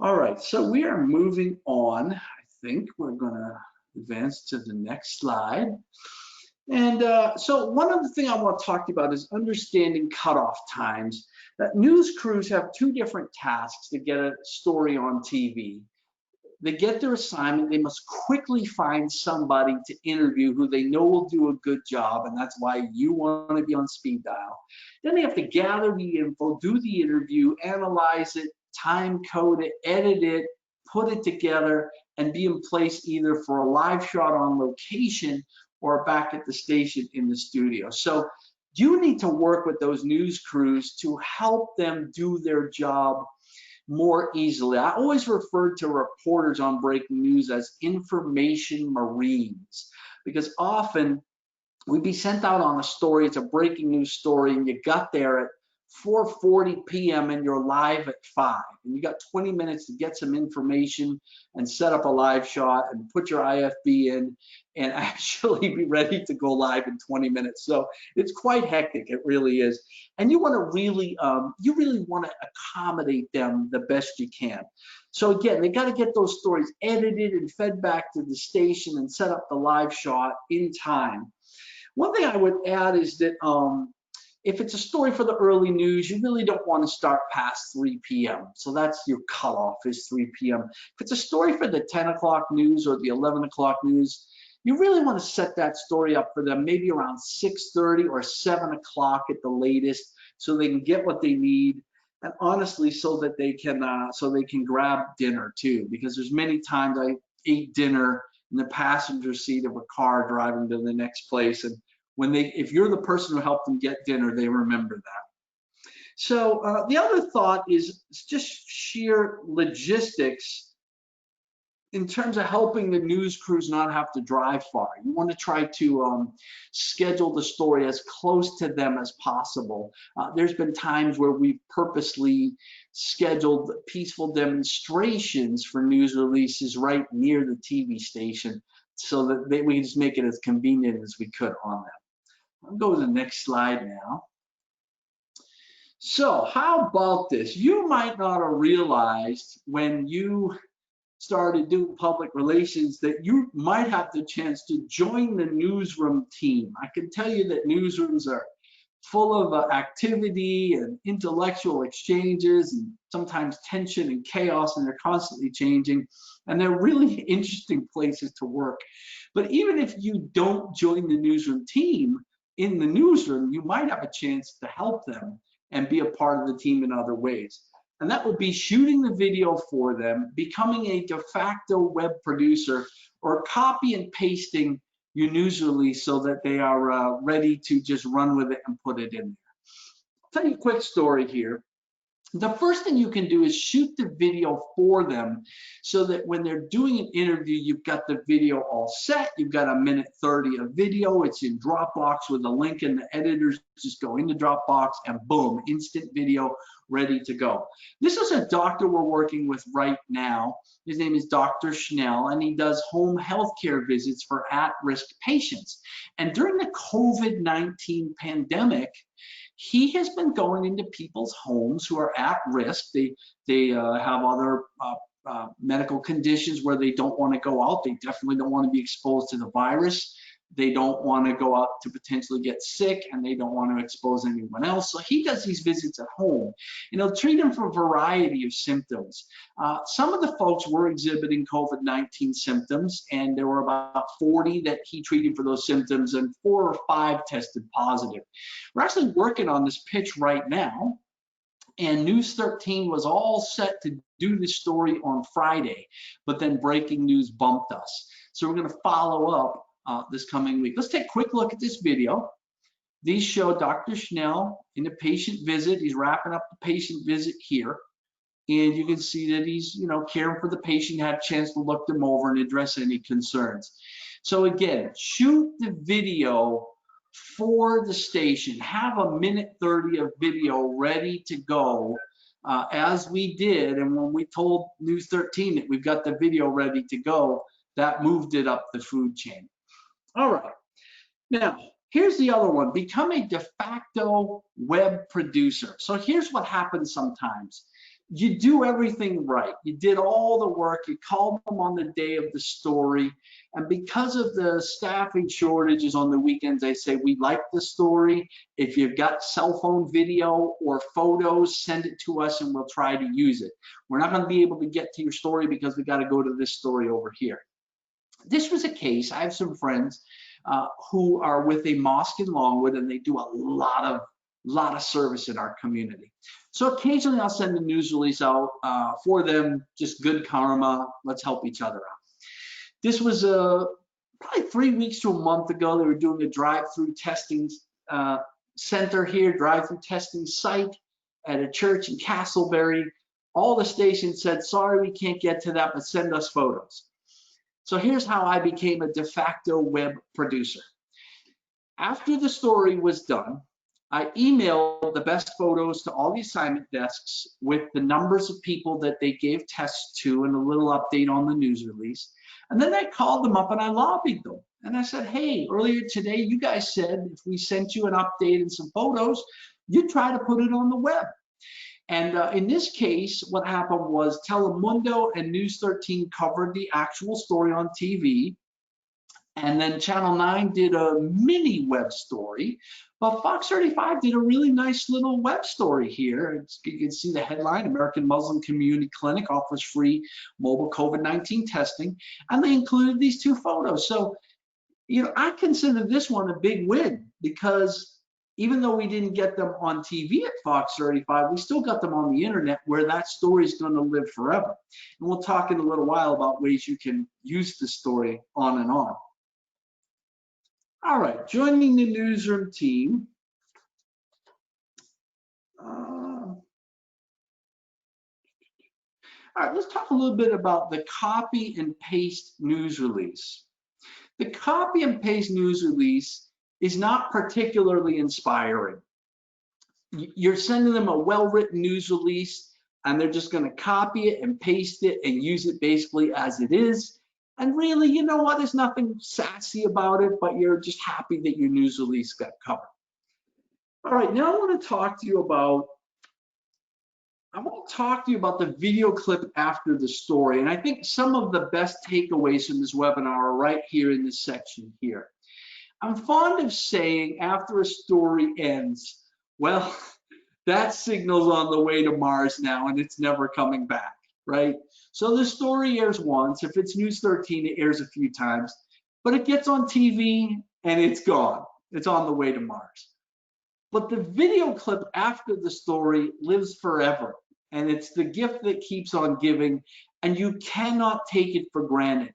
All right, so we are moving on. I think we're gonna advance to the next slide. And so one other thing I want to talk to you about is understanding cutoff times. News crews have 2 different tasks to get a story on TV. They get their assignment, they must quickly find somebody to interview who they know will do a good job, and that's why you want to be on speed dial. Then they have to gather the info, do the interview, analyze it, time code it, edit it, put it together, and be in place either for a live shot on location or back at the station in the studio. So you need to work with those news crews to help them do their job more easily. I always referred to reporters on breaking news as information marines, because often we'd be sent out on a story, it's a breaking news story, and you got there at 4:40 p.m. and you're live at 5, and you got 20 minutes to get some information and set up a live shot and put your IFB in and actually be ready to go live in 20 minutes. So it's quite hectic, it really is. And you want to really, you really want to accommodate them the best you can. So again, they got to get those stories edited and fed back to the station and set up the live shot in time. One thing I would add is that if it's a story for the early news, you really don't want to start past 3 p.m. So that's your cutoff, is 3 p.m. If it's a story for the 10 o'clock news or the 11 o'clock news, you really want to set that story up for them maybe around 6:30 or 7 o'clock at the latest, so they can get what they need, and honestly, so that they can grab dinner too. Because there's many times I ate dinner in the passenger seat of a car driving to the next place, and if you're the person who helped them get dinner, they remember that. So the other thought is just sheer logistics in terms of helping the news crews not have to drive far. You want to try to schedule the story as close to them as possible. There's been times where we've purposely scheduled peaceful demonstrations for news releases right near the TV station so that we can just make it as convenient as we could on them. I'll go to the next slide now. So how about this? You might not have realized when you started doing public relations that you might have the chance to join the newsroom team. I can tell you that newsrooms are full of activity and intellectual exchanges and sometimes tension and chaos, and they're constantly changing, and they're really interesting places to work. But even if you don't join the newsroom team, in the newsroom, you might have a chance to help them and be a part of the team in other ways. And that would be shooting the video for them, becoming a de facto web producer, or copy and pasting your news release so that they are ready to just run with it and put it in there. I'll tell you a quick story here. The first thing you can do is shoot the video for them so that when they're doing an interview, you've got the video all set. You've got 1:30 of video. It's in Dropbox with a link, and the editors just go into Dropbox and boom, instant video ready to go. This is a doctor we're working with right now. His name is Dr. Schnell, and he does home health care visits for at-risk patients. And during the COVID-19 pandemic, he has been going into people's homes who are at risk. They have other medical conditions where they don't want to go out. They definitely don't want to be exposed to the virus. They don't want to go out to potentially get sick, and they don't want to expose anyone else. So he does these visits at home, and he'll treat them for a variety of symptoms. Some of the folks were exhibiting COVID-19 symptoms, and there were about 40 that he treated for those symptoms, and 4 or 5 tested positive. We're actually working on this pitch right now, and News 13 was all set to do this story on Friday, but then breaking news bumped us. So we're going to follow up this coming week. Let's take a quick look at this video. These show Dr. Schnell in a patient visit. He's wrapping up the patient visit here. And you can see that he's, caring for the patient, had a chance to look them over and address any concerns. So again, shoot the video for the station. Have a minute 30 of video ready to go as we did. And when we told News 13 that we've got the video ready to go, that moved it up the food chain. All right, now here's the other one. Become a de facto web producer. So here's what happens sometimes. You do everything right. You did all the work. You called them on the day of the story. And because of the staffing shortages on the weekends, they say, we like the story. If you've got cell phone video or photos, send it to us and we'll try to use it. We're not going to be able to get to your story because we got to go to this story over here. This was a case. I have some friends who are with a mosque in Longwood, and they do a lot of service in our community. So occasionally I'll send a news release out for them, just good karma. Let's help each other out. This was probably 3 weeks to a month ago. They were doing a drive-through testing center here, drive-through testing site at a church in Castleberry. All the stations said, sorry, we can't get to that, but send us photos. So here's how I became a de facto web producer. After the story was done, I emailed the best photos to all the assignment desks with the numbers of people that they gave tests to and a little update on the news release. And then I called them up and I lobbied them. And I said, hey, earlier today, you guys said if we sent you an update and some photos, you'd try to put it on the web. And in this case, what happened was Telemundo and News 13 covered the actual story on TV. And then Channel 9 did a mini web story. But Fox 35 did a really nice little web story here. You can see the headline, American Muslim Community Clinic offers free mobile COVID-19 testing. And they included these 2 photos. So, I consider this one a big win because even though we didn't get them on TV at Fox 35, we still got them on the internet where that story is going to live forever. And we'll talk in a little while about ways you can use the story on and on. All right, joining the newsroom team. All right, let's talk a little bit about the copy and paste news release. The copy and paste news release is not particularly inspiring. You're sending them a well-written news release, and they're just going to copy it and paste it and use it basically as it is. And really, you know what? There's nothing sassy about it, but you're just happy that your news release got covered. All right, now I want to talk to you about the video clip after the story. And I think some of the best takeaways from this webinar are right here in this section here. I'm fond of saying after a story ends, well, that signal's on the way to Mars now and it's never coming back, right? So the story airs once. If it's News 13, it airs a few times, but it gets on TV and it's gone. It's on the way to Mars. But the video clip after the story lives forever, and it's the gift that keeps on giving, and you cannot take it for granted.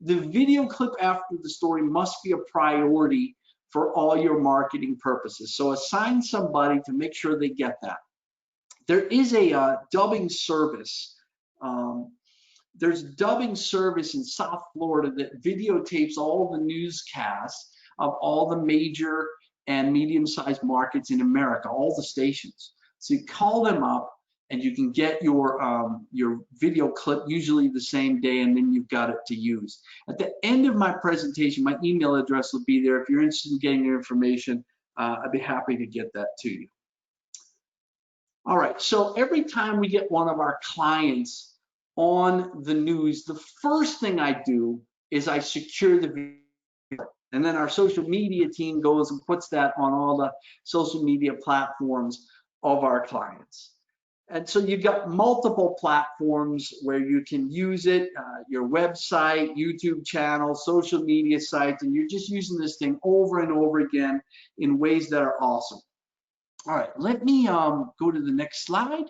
The video clip after the story must be a priority for all your marketing purposes. So assign somebody to make sure they get that. There is a dubbing service. There's dubbing service in South Florida that videotapes all the newscasts of all the major and medium-sized markets in America, all the stations. So you call them up, and you can get your video clip usually the same day, and then you've got it to use. At the end of my presentation, my email address will be there. If you're interested in getting your information, I'd be happy to get that to you. All right, so every time we get one of our clients on the news, the first thing I do is I secure the video. And then our social media team goes and puts that on all the social media platforms of our clients. And so you've got multiple platforms where you can use it, your website, YouTube channel, social media sites, and you're just using this thing over and over again in ways that are awesome. All right, let me go to the next slide,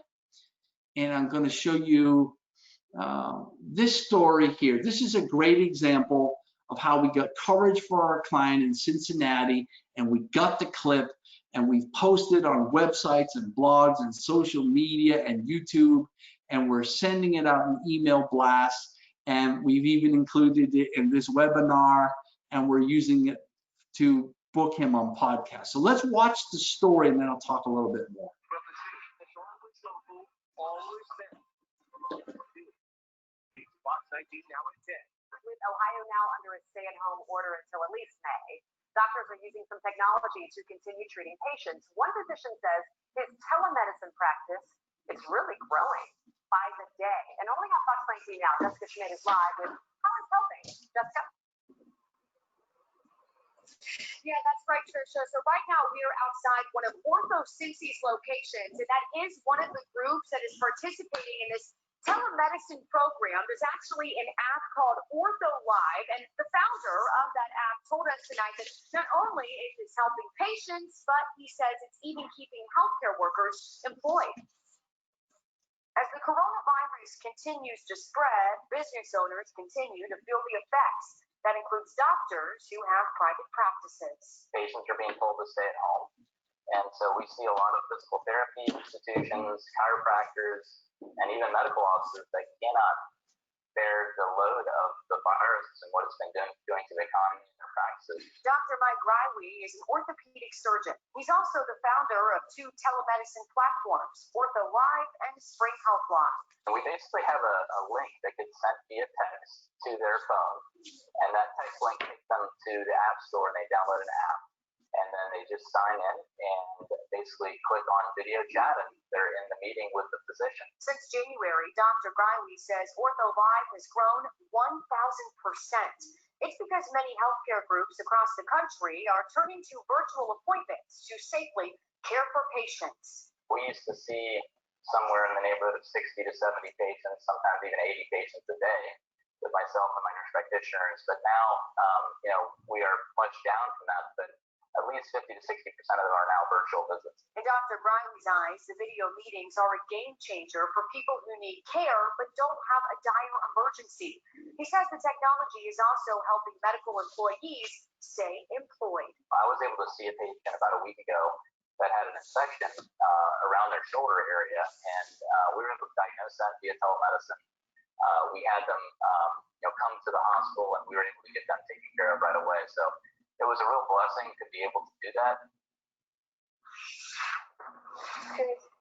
and I'm going to show you this story here. This is a great example of how we got coverage for our client in Cincinnati, and we got the clip, and we've posted on websites and blogs and social media and YouTube, and we're sending it out in email blasts, and we've even included it in this webinar, and we're using it to book him on podcast. So let's watch the story, and then I'll talk a little bit more. With Ohio now under a stay-at-home order until at least May, doctors are using some technology to continue treating patients. One physician says his telemedicine practice is really growing by the day. And only on Fox 19 now, Jessica Schmidt is live with how it's helping. Jessica? Yeah, that's right, Tricia. So right now we are outside one of Ortho Cincy's locations, and that is one of the groups that is participating in this telemedicine program. There's actually an app called Ortho Live, and the founder of that app told us tonight that not only is this helping patients, but he says it's even keeping healthcare workers employed. As the coronavirus continues to spread, business owners continue to feel the effects. That includes doctors who have private practices. Patients are being told to stay at home. And so we see a lot of physical therapy institutions, chiropractors, and even medical offices that cannot bear the load of the virus and what it's been doing to the economy and their practices. Dr. Mike Riley is an orthopedic surgeon. He's also the founder of two telemedicine platforms, Ortho Live and Spring Health Line. And we basically have a link that gets sent via text to their phone, and that text link takes them to the App Store, and they download an app. And then they just sign in and basically click on video chat, and they're in the meeting with the physician. Since January, Dr. Riley says Ortho Live has grown 1,000%. It's because many healthcare groups across the country are turning to virtual appointments to safely care for patients. We used to see somewhere in the neighborhood of 60 to 70 patients, sometimes even 80 patients a day with myself and my nurse practitioners. But now, we are much down from that, but at least 50 to 60% of them are now virtual visits. In Dr. Riley's eyes, the video meetings are a game changer for people who need care but don't have a dire emergency. He says the technology is also helping medical employees stay employed. I was able to see a patient about a week ago that had an infection around their shoulder area, and we were able to diagnose that via telemedicine. We had them come to the hospital, and we were able to get them taken care of right away. So it was a real blessing to be able to do that.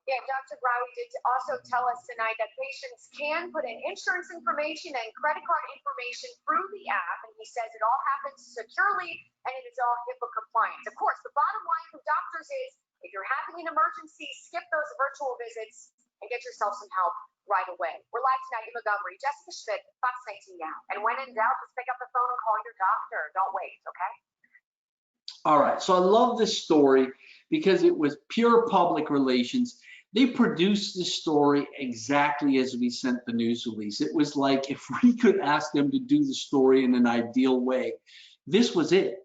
Yeah, Dr. Riley did also tell us tonight that patients can put in insurance information and credit card information through the app, and he says it all happens securely and it is all HIPAA compliant. Of course, the bottom line from doctors is if you're having an emergency, skip those virtual visits and get yourself some help right away. We're live tonight in Montgomery. Jessica Schmidt, Fox 19 now. And when in doubt, just pick up the phone and call your doctor. Don't wait, okay? All right, so I love this story because it was pure public relations. They produced the story exactly as we sent the news release. It was like if we could ask them to do the story in an ideal way, this was it.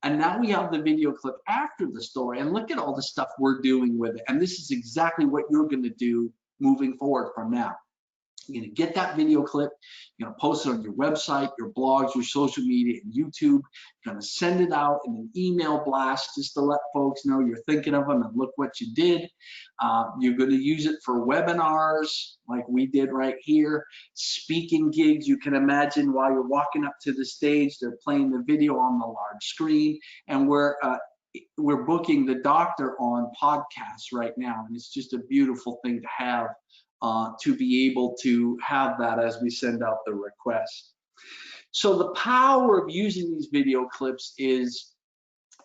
And now we have the video clip after the story, and look at all the stuff we're doing with it. And this is exactly what you're going to do moving forward from now. You're going to get that video clip, you're going to post it on your website, your blogs, your social media, and YouTube. You're going to send it out in an email blast just to let folks know you're thinking of them and look what you did. You're going to use it for webinars like we did right here, speaking gigs. You can imagine while you're walking up to the stage, they're playing the video on the large screen, and we're we're booking the doctor on podcasts right now, and it's just a beautiful thing to have, to be able to have that as we send out the request. So the power of using these video clips is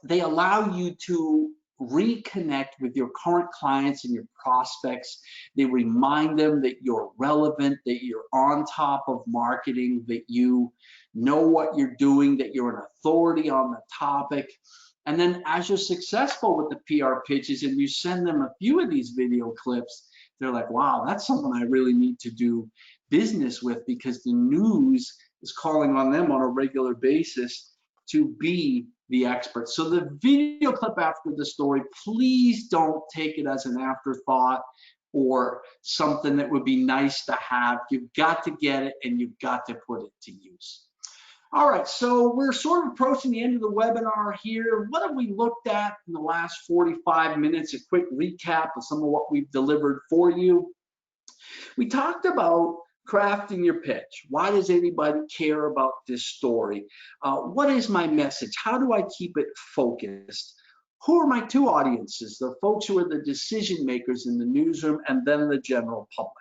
they allow you to reconnect with your current clients and your prospects. They remind them that you're relevant, that you're on top of marketing, that you know what you're doing, that you're an authority on the topic. And then as you're successful with the PR pitches and you send them a few of these video clips, they're like, wow, that's someone I really need to do business with, because the news is calling on them on a regular basis to be the expert. So the video clip after the story, please don't take it as an afterthought or something that would be nice to have. You've got to get it and you've got to put it to use. All right, so we're sort of approaching the end of the webinar here. What have we looked at in the last 45 minutes? A quick recap of some of what we've delivered for you. We talked about crafting your pitch. Why does anybody care about this story? What is my message? How do I keep it focused? Who are my two audiences? The folks who are the decision makers in the newsroom, and then the general public.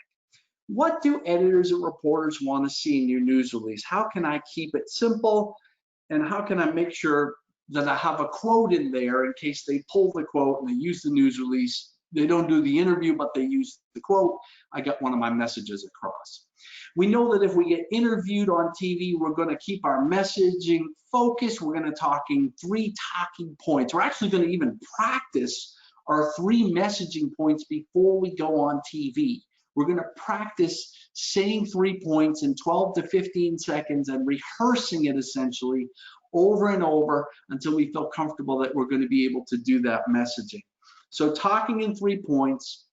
What do editors and reporters want to see in your news release? How can I keep it simple? And how can I make sure that I have a quote in there in case they pull the quote and they use the news release? They don't do the interview, but they use the quote. I got one of my messages across. We know that if we get interviewed on TV, we're going to keep our messaging focused. We're going to talking 3 talking points. We're actually going to even practice our 3 messaging points before we go on TV. We're going to practice saying 3 points in 12 to 15 seconds and rehearsing it essentially over and over until we feel comfortable that we're going to be able to do that messaging. So talking in 3 points,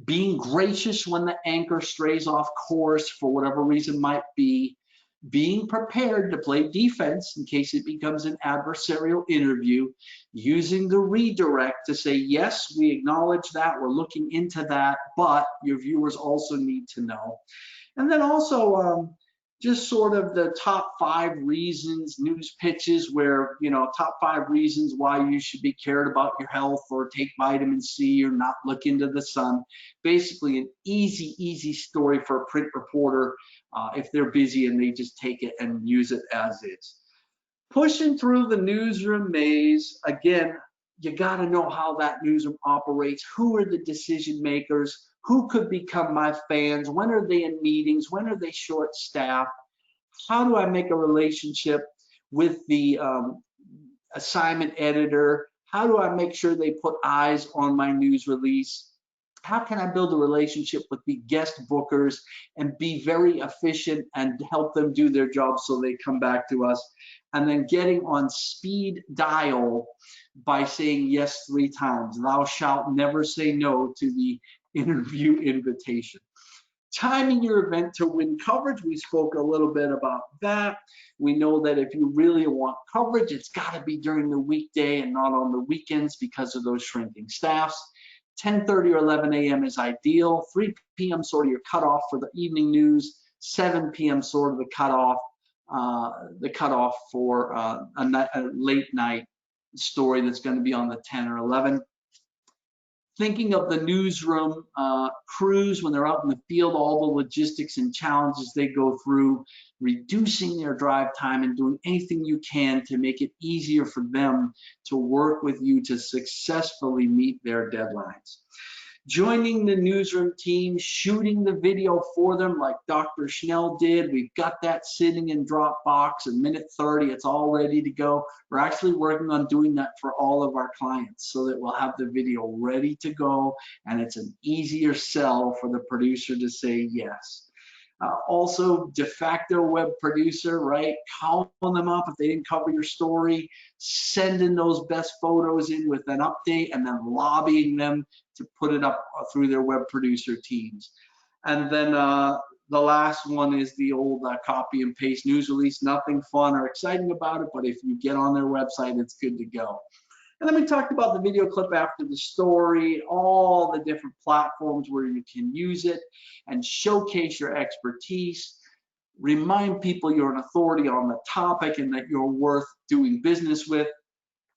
being gracious when the anchor strays off course for whatever reason might be, being prepared to play defense in case it becomes an adversarial interview, using the redirect to say, yes, we acknowledge that, we're looking into that, but your viewers also need to know. And then also just sort of the top 5 reasons, news pitches where, you know, top 5 reasons why you should be cared about your health or take vitamin C or not look into the sun. Basically an easy story for a print reporter if they're busy and they just take it and use it as is. Pushing through the newsroom maze, again, you got to know how that newsroom operates. Who are the decision makers? Who could become my fans? When are they in meetings? When are they short staffed? How do I make a relationship with the assignment editor? How do I make sure they put eyes on my news release? How can I build a relationship with the guest bookers and be very efficient and help them do their job so they come back to us? And then getting on speed dial by saying yes 3 times. Thou shalt never say no to the interview invitation. Timing your event to win coverage, we spoke a little bit about that. We know that if you really want coverage, it's got to be during the weekday and not on the weekends because of those shrinking staffs. 10:30 or 11 a.m. is ideal. 3 p.m. sort of your cutoff for the evening news. 7 p.m. sort of the cutoff for a late night story that's going to be on the 10 or 11. Thinking of the newsroom crews when they're out in the field, all the logistics and challenges they go through, reducing their drive time and doing anything you can to make it easier for them to work with you to successfully meet their deadlines. Joining the newsroom team, shooting the video for them like Dr. Schnell did. We've got that sitting in Dropbox in minute 30. It's all ready to go. We're actually working on doing that for all of our clients so that we'll have the video ready to go and it's an easier sell for the producer to say yes. Also, de facto web producer, right? Calling them up if they didn't cover your story, sending those best photos in with an update, and then lobbying them to put it up through their web producer teams. And then the last one is the old copy and paste news release. Nothing fun or exciting about it, but if you get on their website, it's good to go. And then we talked about the video clip after the story, all the different platforms where you can use it and showcase your expertise. Remind people you're an authority on the topic and that you're worth doing business with.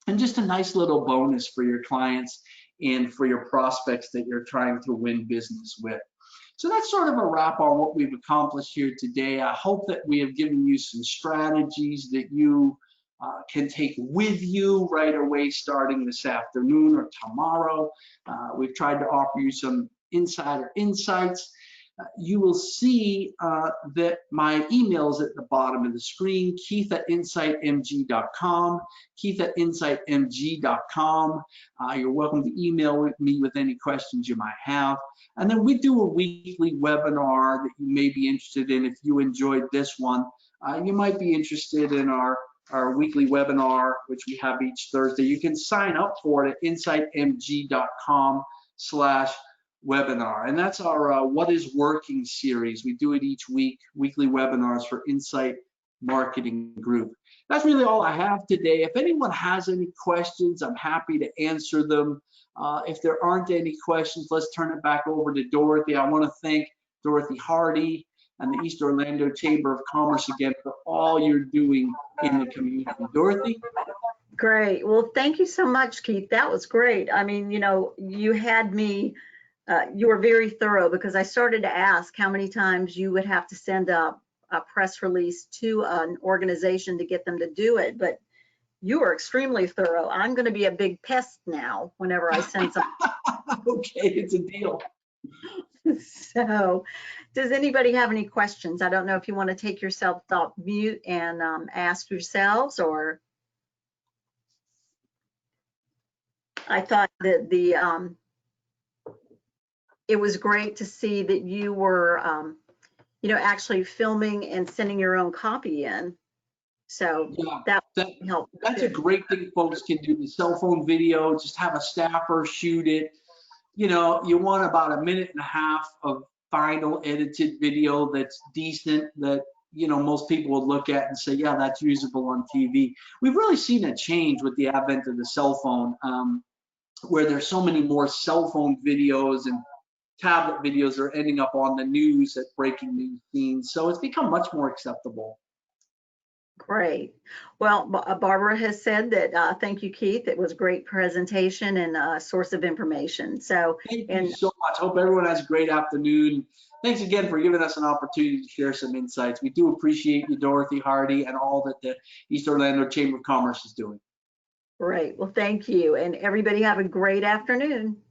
and just a nice little bonus for your clients and for your prospects that you're trying to win business with. So that's sort of a wrap on what we've accomplished here today. I hope that we have given you some strategies that you can take with you right away starting this afternoon or tomorrow. We've tried to offer you some insider insights. You will see that my email is at the bottom of the screen, keith@insightmg.com, keith@insightmg.com. You're welcome to email me with any questions you might have. And then we do a weekly webinar that you may be interested in. If you enjoyed this one, you might be interested in our weekly webinar, which we have each Thursday. You can sign up for it at insightmg.com/webinar. And that's our What is Working series. We do it each week, weekly webinars for Insight Marketing Group. That's really all I have today. If anyone has any questions, I'm happy to answer them. If there aren't any questions, let's turn it back over to Dorothy. I want to thank Dorothy Hardy and the East Orlando Chamber of Commerce again for all you're doing in the community. Dorothy? Great. Well, thank you so much, Keith. That was great. I mean, you know, you had me, you were very thorough, because I started to ask how many times you would have to send a press release to an organization to get them to do it. But you were extremely thorough. I'm going to be a big pest now whenever I send something. Okay, it's a deal. So, does anybody have any questions? I don't know if you want to take yourself off mute and ask yourselves, or I thought that it was great to see that you were, you know, actually filming and sending your own copy in. So yeah, that helped. That's a great thing folks can do. The cell phone video, just have a staffer shoot it. You know, you want about 1.5 minutes of final edited video that's decent, that, you know, most people would look at and say, yeah, that's usable on TV. We've really seen a change with the advent of the cell phone, where there's so many more cell phone videos and tablet videos are ending up on the news at breaking news scenes. So it's become much more acceptable. Great. Well, Barbara has said that, thank you, Keith. It was a great presentation and a source of information. So, thank you so much. Hope everyone has a great afternoon. Thanks again for giving us an opportunity to share some insights. We do appreciate you, Dorothy Hardy, and all that the East Orlando Chamber of Commerce is doing. Great. Well, thank you. And everybody have a great afternoon.